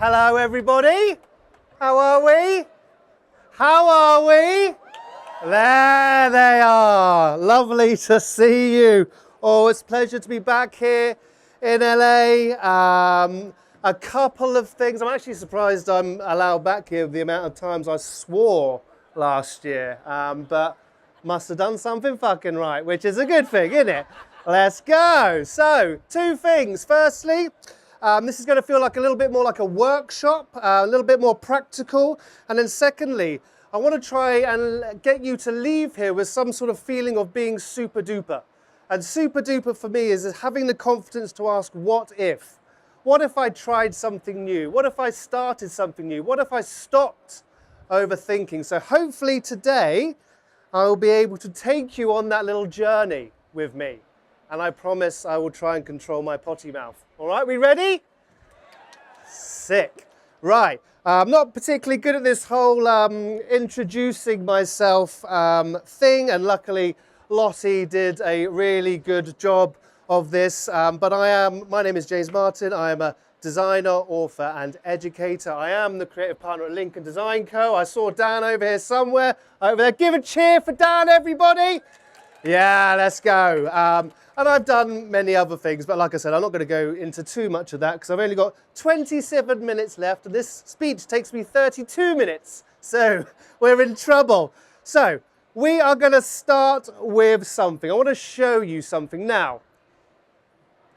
Hello, everybody. How are we? How are we? There they are. Lovely to see you. Oh, it's a pleasure to be back here in LA. A couple of things. I'm actually surprised I'm allowed back here with the amount of times I swore last year. But must have done something fucking right, which is a good thing, isn't it? Let's go. So, two things. Firstly, this is going to feel like a little bit more like a workshop, a little bit more practical. And then secondly, I want to try and get you to leave here with some sort of feeling of being super duper. And super duper for me is having the confidence to ask, what if? What if I tried something new? What if I started something new? What if I stopped overthinking? So hopefully today I will be able to take you on that little journey with me. And I promise I will try and control my potty mouth. All right, we ready? Sick. Right. I'm not particularly good at this whole introducing myself thing, and luckily Lottie did a really good job of this. But my name is James Martin. I am a designer, author, and educator. I am the creative partner at Lincoln Design Co. I saw Dan over here somewhere. Over there. Give a cheer for Dan, everybody. Yeah, let's go. And I've done many other things, but like I said, I'm not going to go into too much of that because I've only got 27 minutes left, and this speech takes me 32 minutes. So we're in trouble. So we are going to start with something. I want to show you something. Now,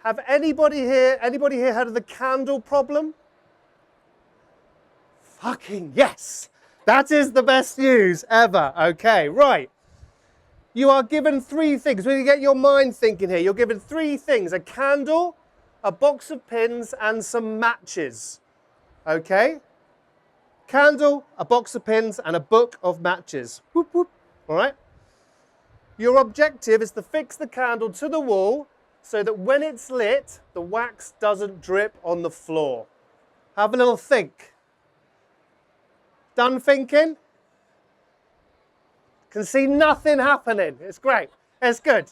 have anybody here heard of the candle problem? Fucking yes! That is the best news ever. Okay, right. You are given three things. When you get your mind thinking here, you're given three things: a candle, a box of pins, and some matches. Okay? Candle, a box of pins, and a book of matches. Whoop, whoop. All right? Your objective is to fix the candle to the wall so that when it's lit, the wax doesn't drip on the floor. Have a little think. Done thinking? Can see nothing happening. It's great. It's good.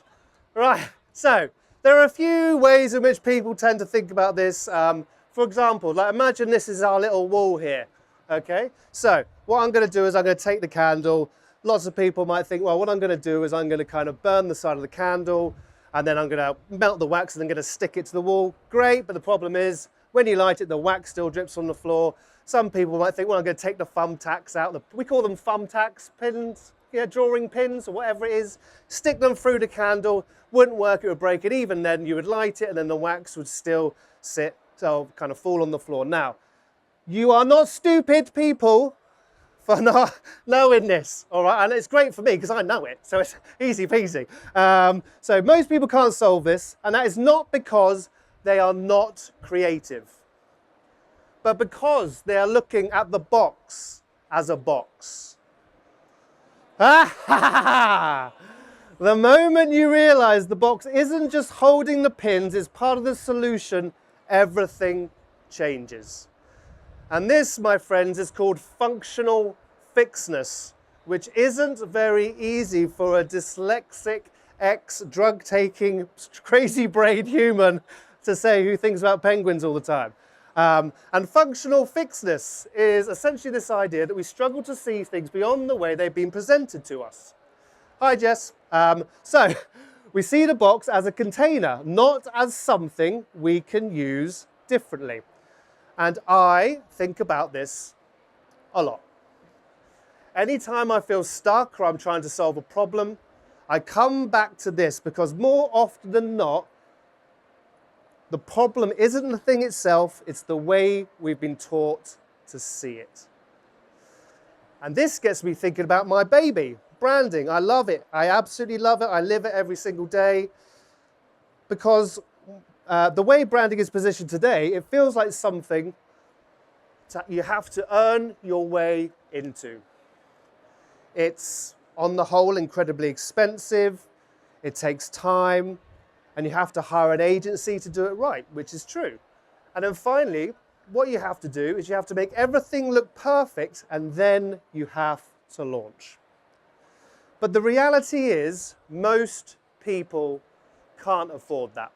Right. So there are a few ways in which people tend to think about this. For example, like imagine this is our little wall here. Okay. So what I'm going to do is I'm going to take the candle. Lots of people might think, well, what I'm going to do is I'm going to kind of burn the side of the candle, and then I'm going to melt the wax and then going to stick it to the wall. Great. But the problem is when you light it, the wax still drips on the floor. Some people might think, well, I'm going to take the thumbtacks out. We call them thumbtacks, pins. Yeah, drawing pins or whatever it is, stick them through the candle, wouldn't work, it would break it. Even then you would light it and then the wax would still sit, so kind of fall on the floor. Now, you are not stupid people for not knowing this, all right? And it's great for me because I know it, so it's easy peasy. So most people can't solve this, and that is not because they are not creative, but because they are looking at the box as a box. The moment you realize the box isn't just holding the pins, it's part of the solution, everything changes. And this, my friends, is called functional fixedness, which isn't very easy for a dyslexic, ex-drug-taking, crazy-brained human to say who thinks about penguins all the time. And functional fixedness is essentially this idea that we struggle to see things beyond the way they've been presented to us. Hi, Jess. So we see the box as a container, not as something we can use differently. And I think about this a lot. Anytime I feel stuck or I'm trying to solve a problem, I come back to this because more often than not, the problem isn't the thing itself, it's the way we've been taught to see it. And this gets me thinking about my baby, branding. I love it. I absolutely love it. I live it every single day. Because the way branding is positioned today, it feels like something that you have to earn your way into. It's, on the whole, incredibly expensive. It takes time. And you have to hire an agency to do it right, which is true. And then finally, what you have to do is you have to make everything look perfect, and then you have to launch. But the reality is, most people can't afford that.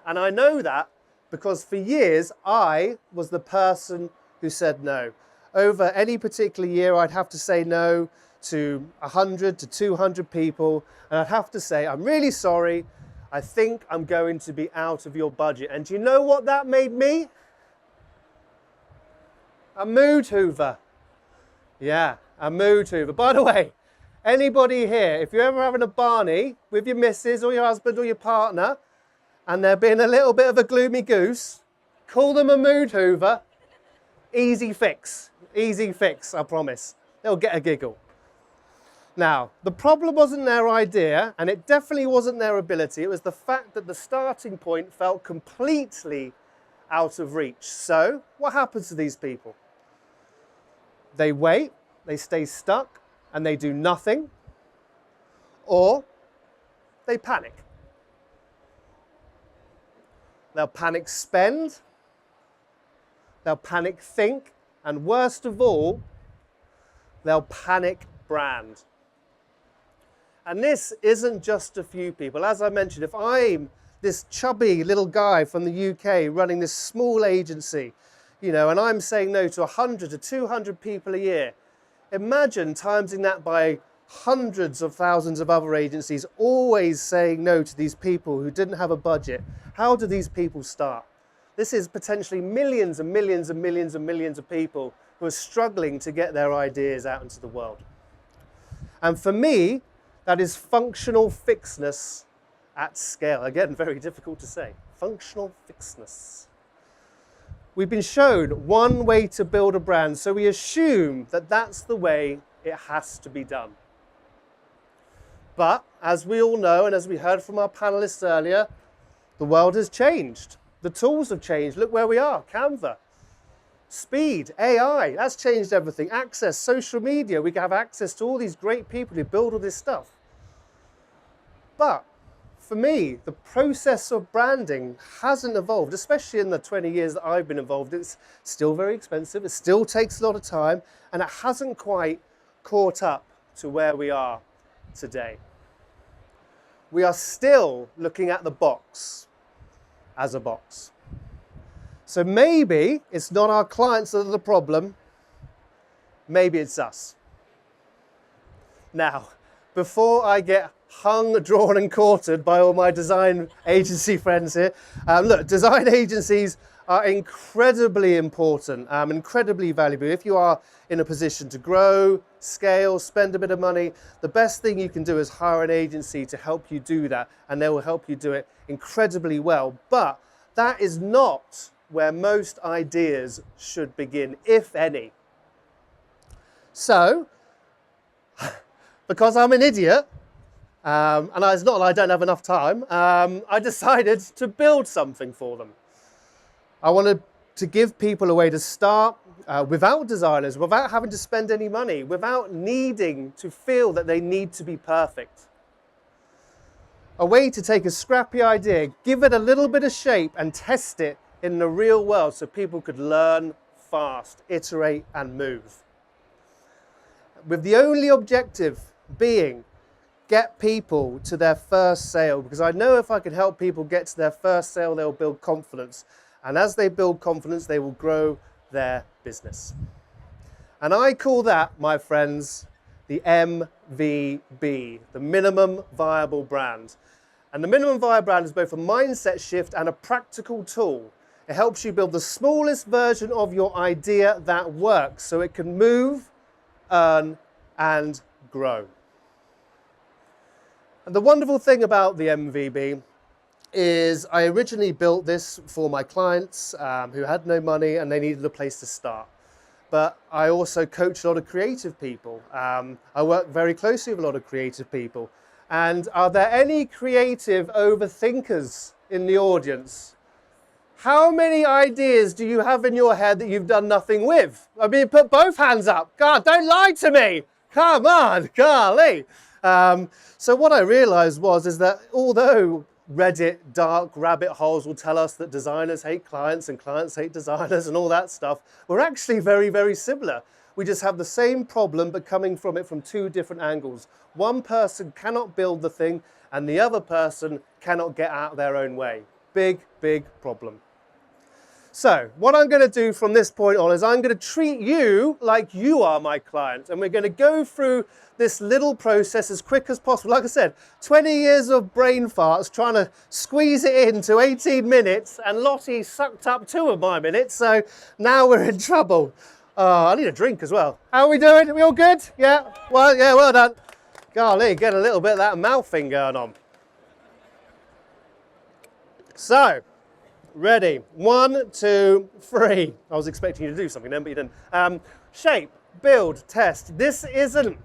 And I know that Because for years, I was the person who said no. Over any particular year, I'd have to say no to 100 to 200 people, and I'd have to say, I'm really sorry, I think I'm going to be out of your budget. And do you know what that made me? A mood hoover. Yeah, a mood hoover. By the way, anybody here, if you're ever having a Barney with your missus or your husband or your partner, and they're being a little bit of a gloomy goose, call them a mood hoover. Easy fix, I promise. They'll get a giggle. Now, the problem wasn't their idea, and it definitely wasn't their ability. It was the fact that the starting point felt completely out of reach. So, what happens to these people? They wait, they stay stuck, and they do nothing, or they panic. They'll panic spend, they'll panic think, and worst of all, they'll panic brand. And this isn't just a few people. As I mentioned, if I'm this chubby little guy from the UK running this small agency, you know, and I'm saying no to 100 to 200 people a year, imagine timesing that by hundreds of thousands of other agencies always saying no to these people who didn't have a budget. How do these people start? This is potentially millions and millions and millions and millions of people who are struggling to get their ideas out into the world. And for me, that is functional fixedness at scale. Again, very difficult to say. Functional fixedness. We've been shown one way to build a brand, so we assume that that's the way it has to be done. But as we all know, and as we heard from our panelists earlier, the world has changed. The tools have changed. Look where we are, Canva. Speed, AI, that's changed everything. Access, social media, we can have access to all these great people who build all this stuff. But for me, the process of branding hasn't evolved, especially in the 20 years that I've been involved. It's still very expensive, it still takes a lot of time, and it hasn't quite caught up to where we are today. We are still looking at the box as a box. So maybe it's not our clients that are the problem, maybe it's us. Now, before I get hung, drawn and quartered by all my design agency friends here, look, design agencies are incredibly important, incredibly valuable. If you are in a position to grow, scale, spend a bit of money, the best thing you can do is hire an agency to help you do that, and they will help you do it incredibly well. But that is not where most ideas should begin, if any. So, because I'm an idiot, and it's not that I don't have enough time, I decided to build something for them. I wanted to give people a way to start without designers, without having to spend any money, without needing to feel that they need to be perfect. A way to take a scrappy idea, give it a little bit of shape and test it in the real world so people could learn fast, iterate and move. With the only objective being get people to their first sale, because I know if I can help people get to their first sale, they'll build confidence. And as they build confidence, they will grow their business. And I call that, my friends, the MVB, the minimum viable brand. And the minimum viable brand is both a mindset shift and a practical tool. It helps you build the smallest version of your idea that works so it can move, earn, and grow. And the wonderful thing about the MVB is I originally built this for my clients who had no money and they needed a place to start. But I also coach a lot of creative people. I work very closely with a lot of creative people. And are there any creative overthinkers in the audience? How many ideas do you have in your head that you've done nothing with? I mean, put both hands up. God, don't lie to me. Come on, golly. So what I realized is that although Reddit dark rabbit holes will tell us that designers hate clients and clients hate designers and all that stuff, we're actually very, very similar. We just have the same problem, but coming from it from two different angles. One person cannot build the thing and the other person cannot get out of their own way. Big, big problem. So what I'm going to do from this point on is I'm going to treat you like you are my client, and we're going to go through this little process as quick as possible. Like I said, 20 years of brain farts trying to squeeze it into 18 minutes, and Lottie sucked up 2 of my minutes, so now we're in trouble. I need a drink as well. How are we doing? Are we all good? Yeah? Well done. Golly, get a little bit of that mouth thing going on. So, ready, 1, 2, 3. I was expecting you to do something then, but you didn't. Shape, build, test. This isn't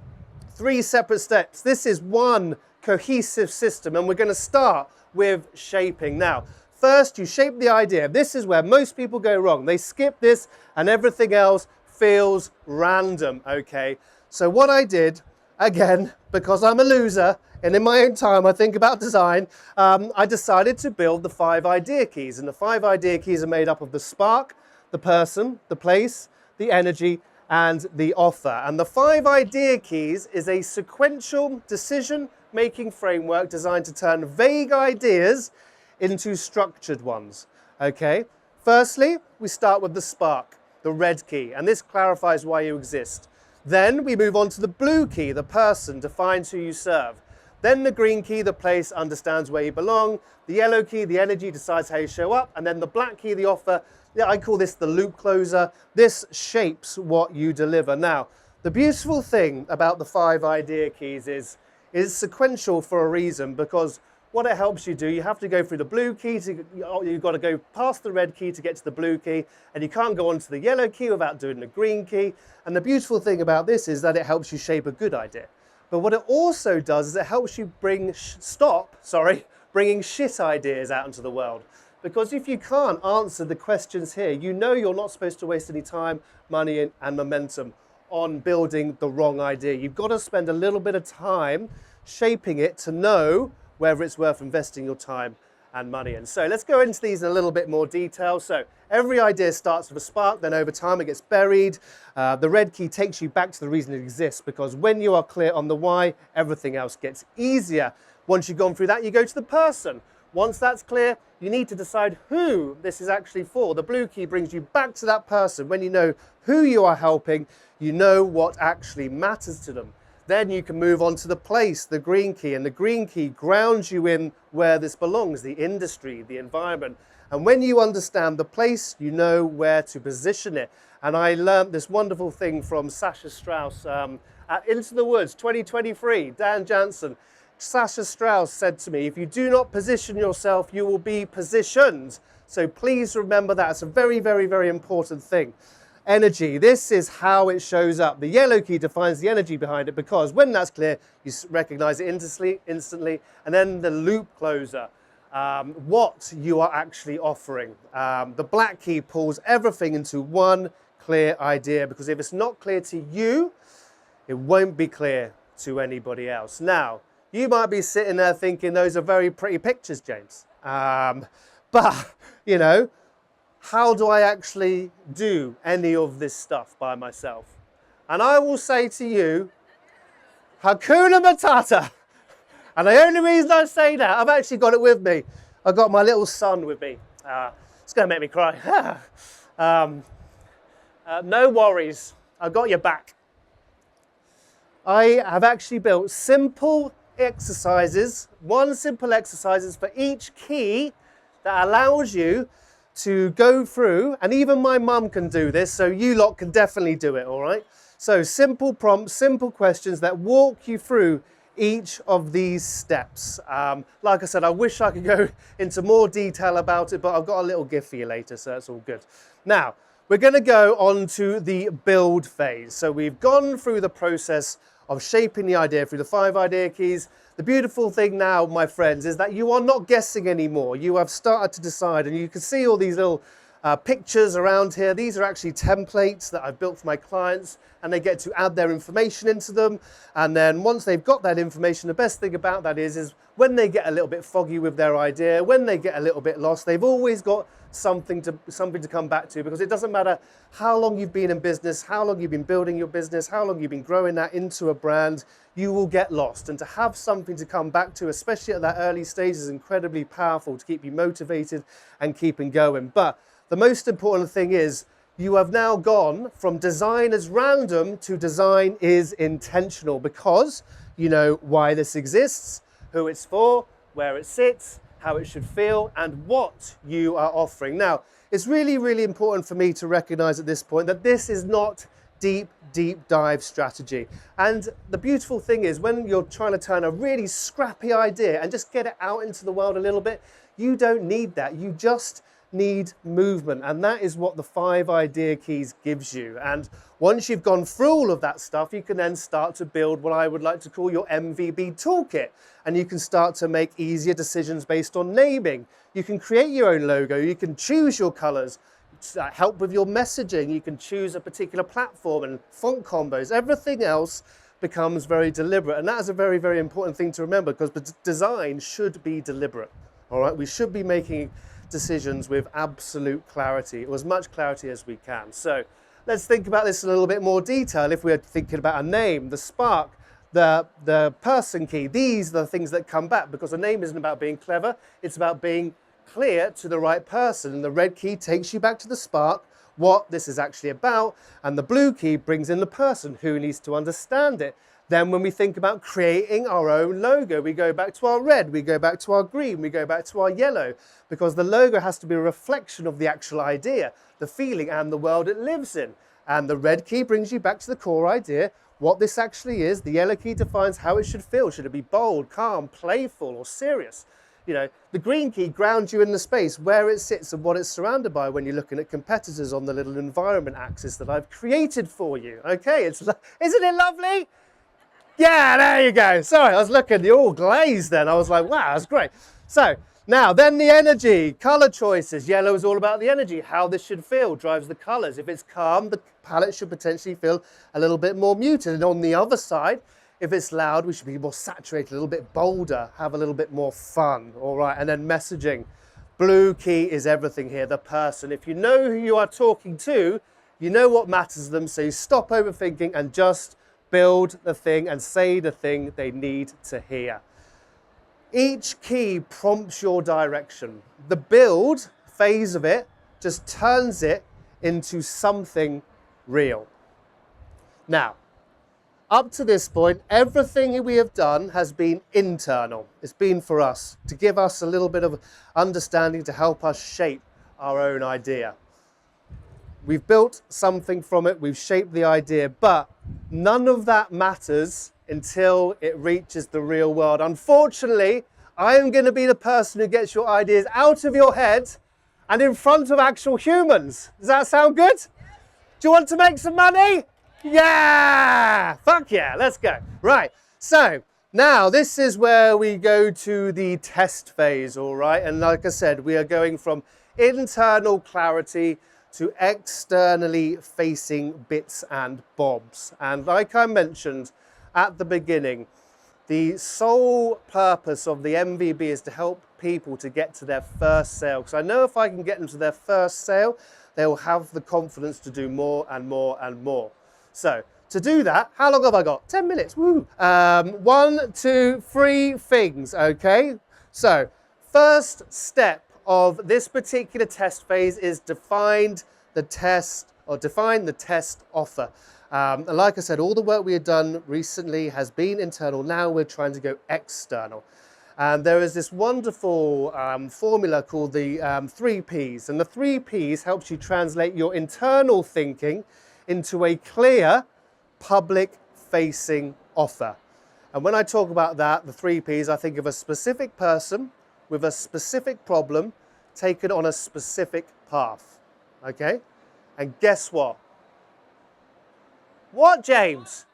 3 separate steps. This is one cohesive system, and we're going to start with shaping. Now, first you shape the idea. This is where most people go wrong. They skip this and everything else feels random, okay? So what I did, again, because I'm a loser, and in my own time I think about design, I decided to build the 5 idea keys. And the 5 idea keys are made up of the spark, the person, the place, the energy, and the offer. And the 5 idea keys is a sequential decision-making framework designed to turn vague ideas into structured ones, okay? Firstly, we start with the spark, the red key, and this clarifies why you exist. Then we move on to the blue key, the person, defines who you serve. Then the green key, the place, understands where you belong. The yellow key, the energy, decides how you show up. And then the black key, the offer, I call this the loop closer. This shapes what you deliver. Now, the beautiful thing about the 5 idea keys is sequential for a reason, because what it helps you do, you have to go through the blue key, you've got to go past the red key to get to the blue key, and you can't go on to the yellow key without doing the green key. And the beautiful thing about this is that it helps you shape a good idea. But what it also does is it helps you bringing shit ideas out into the world. Because if you can't answer the questions here, you know you're not supposed to waste any time, money, and momentum on building the wrong idea. You've got to spend a little bit of time shaping it to know whether it's worth investing your time and money in. So let's go into these in a little bit more detail. So every idea starts with a spark, then over time it gets buried. The red key takes you back to the reason it exists, because when you are clear on the why, everything else gets easier. Once you've gone through that, you go to the person. Once that's clear, you need to decide who this is actually for. The blue key brings you back to that person. When you know who you are helping, you know what actually matters to them. Then you can move on to the place, the green key, and the green key grounds you in where this belongs, the industry, the environment. And when you understand the place, you know where to position it. And I learned this wonderful thing from Sasha Strauss at Into the Woods 2023, Dan Jansen. Sasha Strauss said to me, if you do not position yourself, you will be positioned. So please remember that. It's a very, very, very important thing. Energy, this is how it shows up. The yellow key defines the energy behind it, because when that's clear, you recognize it instantly. And then the loop closer, what you are actually offering. The black key pulls everything into one clear idea, because if it's not clear to you, it won't be clear to anybody else. Now, you might be sitting there thinking those are very pretty pictures, James. But, you know, how do I actually do any of this stuff by myself? And I will say to you, Hakuna Matata. And the only reason I say that, I've actually got it with me. I've got my little son with me. It's going to make me cry. No worries, I've got your back. I have actually built simple exercises, simple exercises for each key that allows you to go through, and even my mum can do this, so you lot can definitely do it, all right? So simple prompts, simple questions that walk you through each of these steps. Like I said, I wish I could go into more detail about it, but I've got a little gift for you later, so it's all good. Now, we're going to go on to the build phase. So we've gone through the process of shaping the idea through the 5 idea keys. The beautiful thing now, my friends, is that you are not guessing anymore. You have started to decide, and you can see all these little pictures around here. These are actually templates that I've built for my clients, and they get to add their information into them. And then once they've got that information, the best thing about that is when they get a little bit foggy with their idea, when they get a little bit lost, they've always got something to come back to, because it doesn't matter how long you've been in business, how long you've been building your business, how long you've been growing that into a brand, you will get lost. And to have something to come back to, especially at that early stage, is incredibly powerful to keep you motivated and keeping going. But the most important thing is you have now gone from design as random to design is intentional, because you know why this exists, who it's for, where it sits, how it should feel, and what you are offering. Now, it's really, really important for me to recognize at this point that this is not deep dive strategy. And the beautiful thing is, when you're trying to turn a really scrappy idea and just get it out into the world a little bit, you don't need that. You just need movement, and that is what the 5 idea keys gives you. And once you've gone through all of that stuff, you can then start to build what I would like to call your MVB toolkit, and you can start to make easier decisions based on naming. You can create your own logo, you can choose your colors, help with your messaging, you can choose a particular platform and font combos. Everything else becomes very deliberate, and that is a very, very important thing to remember, because design should be deliberate. All right, we should be making decisions with absolute clarity, or as much clarity as we can. So let's think about this in a little bit more detail. If we're thinking about a name, the spark, the person key, these are the things that come back, because a name isn't about being clever, it's about being clear to the right person. And the red key takes you back to the spark, what this is actually about, and the blue key brings in the person who needs to understand it. Then when we think about creating our own logo, we go back to our red, we go back to our green, we go back to our yellow, because the logo has to be a reflection of the actual idea, the feeling and the world it lives in. And the red key brings you back to the core idea, what this actually is. The yellow key defines how it should feel. Should it be bold, calm, playful, or serious? You know, the green key grounds you in the space, where it sits and what it's surrounded by when you're looking at competitors on the little environment axis that I've created for you. Okay, isn't it lovely? Yeah, there you go. Sorry, I was looking, you're all glazed then. I was like, wow, that's great. So now then the energy, color choices. Yellow is all about the energy, how this should feel, drives the colors. If it's calm, the palette should potentially feel a little bit more muted. And on the other side, if it's loud, we should be more saturated, a little bit bolder, have a little bit more fun. All right, and then messaging. Blue key is everything here, the person. If you know who you are talking to, you know what matters to them, so you stop overthinking and just build the thing and say the thing they need to hear. Each key prompts your direction. The build phase of it just turns it into something real. Now, up to this point, everything we have done has been internal. It's been for us, to give us a little bit of understanding, to help us shape our own idea. We've built something from it, we've shaped the idea, but none of that matters until it reaches the real world. Unfortunately, I am going to be the person who gets your ideas out of your head and in front of actual humans. Does that sound good? Do you want to make some money? Yeah! Fuck yeah, let's go. Right, so now this is where we go to the test phase, all right? And like I said, we are going from internal clarity to externally facing bits and bobs. And like I mentioned at the beginning, the sole purpose of the MVB is to help people to get to their first sale. Because I know if I can get them to their first sale, they will have the confidence to do more and more and more. So to do that, how long have I got? 10 minutes, woo. 1, 2, 3 things, okay? So first step of this particular test phase is define the test offer. And like I said, all the work we had done recently has been internal. Now we're trying to go external. And there is this wonderful formula called the 3 Ps. And the 3 Ps helps you translate your internal thinking into a clear, public-facing offer. And when I talk about that, the 3 Ps, I think of a specific person with a specific problem taken on a specific path, okay? And guess what? What, James?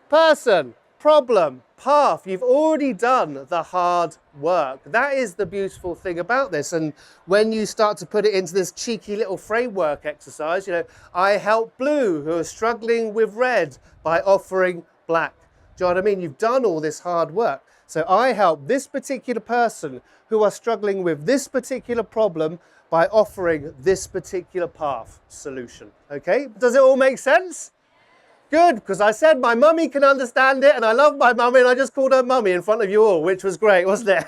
Person, problem, path. You've already done the hard work. That is the beautiful thing about this. And when you start to put it into this cheeky little framework exercise, you know, I help blue who are struggling with red by offering black. Do you know what I mean? You've done all this hard work. So I help this particular person who are struggling with this particular problem by offering this particular path solution. Okay? Does it all make sense? Good, because I said my mummy can understand it, and I love my mummy, and I just called her mummy in front of you all, which was great, wasn't it?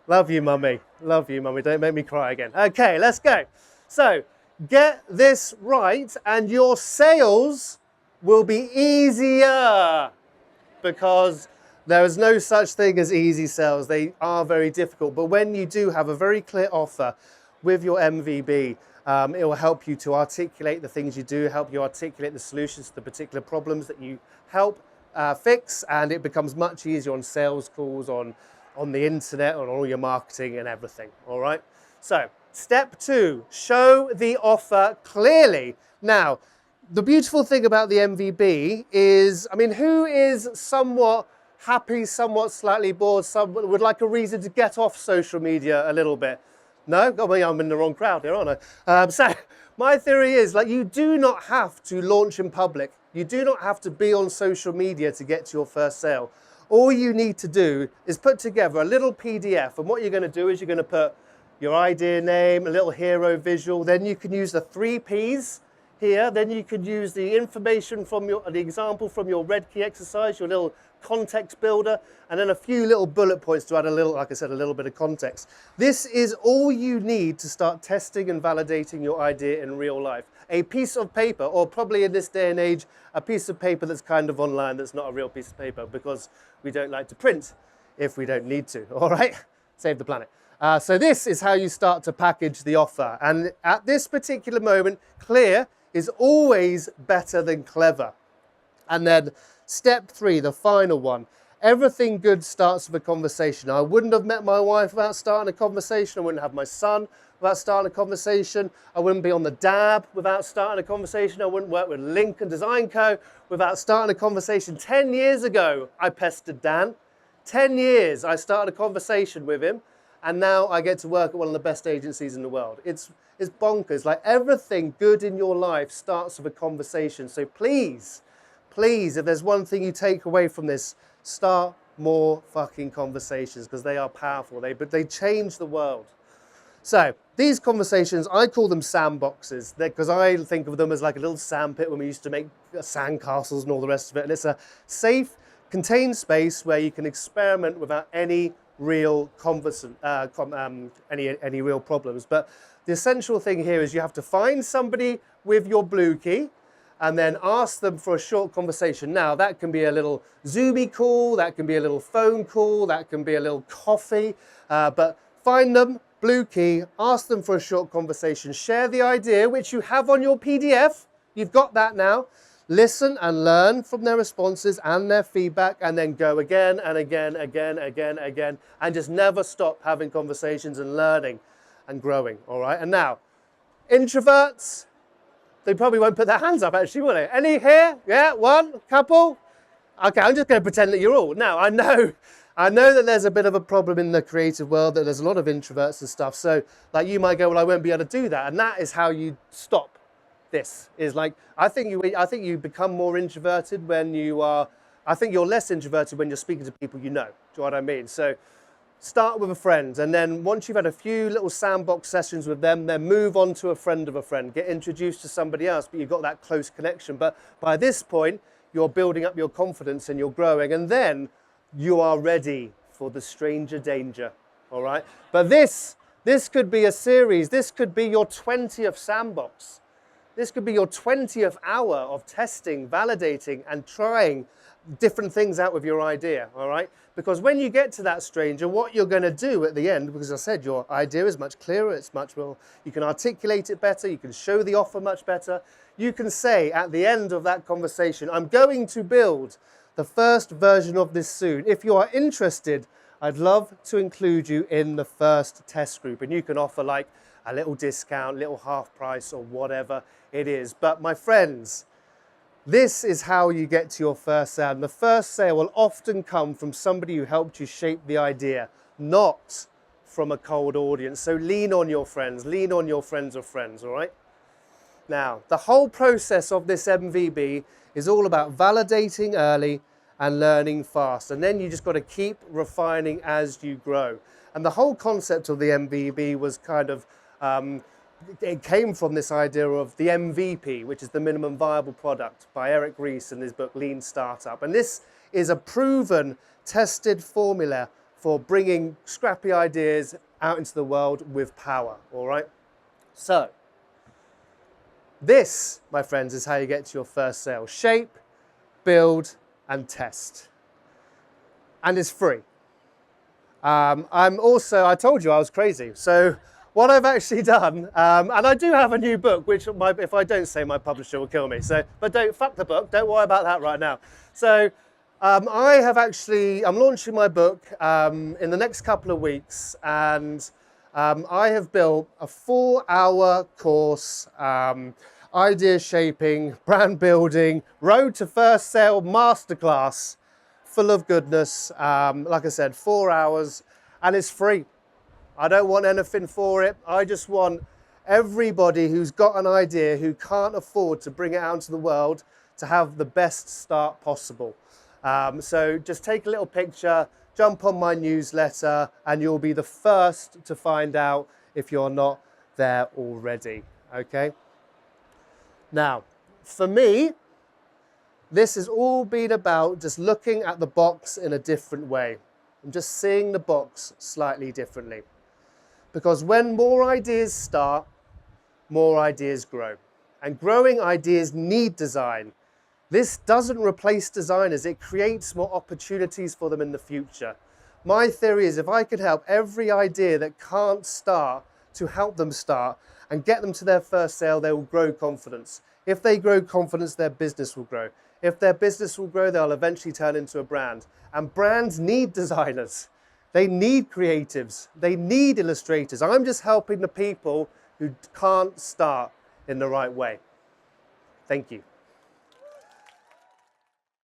Love you, mummy. Love you, mummy. Don't make me cry again. Okay, let's go. So, get this right and your sales will be easier, because there is no such thing as easy sales. They are very difficult. But when you do have a very clear offer with your MVB, it will help you to articulate the things you do, help you articulate the solutions to the particular problems that you help fix, and it becomes much easier on sales calls, on the internet, on all your marketing and everything, all right? So, step 2, show the offer clearly. Now, the beautiful thing about the MVB is, I mean, who is somewhat happy, somewhat slightly bored, someone would like a reason to get off social media a little bit? No? Oh, well, I'm in the wrong crowd here, aren't I? So my theory is, like, you do not have to launch in public. You do not have to be on social media to get to your first sale. All you need to do is put together a little PDF, and what you're going to do is you're going to put your idea name, a little hero visual, then you can use the 3 Ps here, then you could use the information from the example from your red key exercise, your little context builder, and then a few little bullet points to add a little, like I said, a little bit of context. This is all you need to start testing and validating your idea in real life. A piece of paper, or probably in this day and age, a piece of paper that's kind of online, that's not a real piece of paper, because we don't like to print if we don't need to, all right? Save the planet. So this is how you start to package the offer. And at this particular moment, clear is always better than clever. And then step 3, the final one, everything good starts with a conversation. I wouldn't have met my wife without starting a conversation. I wouldn't have my son without starting a conversation. I wouldn't be on the DAB without starting a conversation. I wouldn't work with Lincoln Design Co. without starting a conversation. 10 years ago, I pestered Dan. 10 years, I started a conversation with him. And now I get to work at one of the best agencies in the world. It's bonkers. Like, everything good in your life starts with a conversation. So please, please, if there's one thing you take away from this, start more fucking conversations, because they are powerful. They change the world. So these conversations, I call them sandboxes, because I think of them as like a little sandpit when we used to make sand castles and all the rest of it. And it's a safe, contained space where you can experiment without any real any real problems. But the essential thing here is you have to find somebody with your blue key and then ask them for a short conversation. Now, that can be a little Zoomy call, that can be a little phone call, that can be a little coffee, but find them, blue key, ask them for a short conversation, share the idea, which you have on your PDF, you've got that now, listen and learn from their responses and their feedback, and then go again and again, and just never stop having conversations and learning and growing, all right? And now, introverts, they probably won't put their hands up, actually, will they? Any here? Yeah, one, couple? Okay, I'm just going to pretend that you're all. Now, I know that there's a bit of a problem in the creative world, that there's a lot of introverts and stuff, so like you might go, well, I won't be able to do that, and that is how you stop. This is like, I think you become more introverted when I think you're less introverted when you're speaking to people you know. Do you know what I mean? So start with a friend, and then once you've had a few little sandbox sessions with them, then move on to a friend of a friend. Get introduced to somebody else, but you've got that close connection. But by this point, you're building up your confidence and you're growing, and then you are ready for the stranger danger, all right? But this could be a series. This could be your 20th sandbox. This could be your 20th hour of testing, validating, and trying different things out with your idea, all right? Because when you get to that stranger, what you're going to do at the end, because I said your idea is much clearer, it's much more, you can articulate it better, you can show the offer much better. You can say at the end of that conversation, I'm going to build the first version of this soon. If you are interested, I'd love to include you in the first test group, and you can offer like a little discount, little half price, or whatever it is. But my friends, this is how you get to your first sale. And the first sale will often come from somebody who helped you shape the idea, not from a cold audience. So lean on your friends, lean on your friends of friends, all right? Now, the whole process of this MVB is all about validating early and learning fast. And then you just got to keep refining as you grow. And the whole concept of the MVB was kind of, it came from this idea of the MVP, which is the minimum viable product, by Eric Ries in his book, Lean Startup. And this is a proven, tested formula for bringing scrappy ideas out into the world with power, all right? So, this, my friends, is how you get to your first sale. Shape, build, and test. And it's free. I told you I was crazy. So what I've actually done, and I do have a new book, which if I don't say, my publisher will kill me. So, but fuck the book, don't worry about that right now. So I'm launching my book in the next couple of weeks, and I have built a 4-hour course, idea shaping, brand building, road to first sale masterclass, full of goodness. Like I said, 4 hours, and it's free. I don't want anything for it. I just want everybody who's got an idea, who can't afford to bring it out into the world, to have the best start possible. So just take a little picture, jump on my newsletter, and you'll be the first to find out if you're not there already, okay? Now, for me, this has all been about just looking at the box in a different way and just seeing the box slightly differently. Because when more ideas start, more ideas grow. And growing ideas need design. This doesn't replace designers, it creates more opportunities for them in the future. My theory is if I could help every idea that can't start to help them start and get them to their first sale, they will grow confidence. If they grow confidence, their business will grow. If their business will grow, they'll eventually turn into a brand. And brands need designers. They need creatives. They need illustrators. I'm just helping the people who can't start in the right way. Thank you.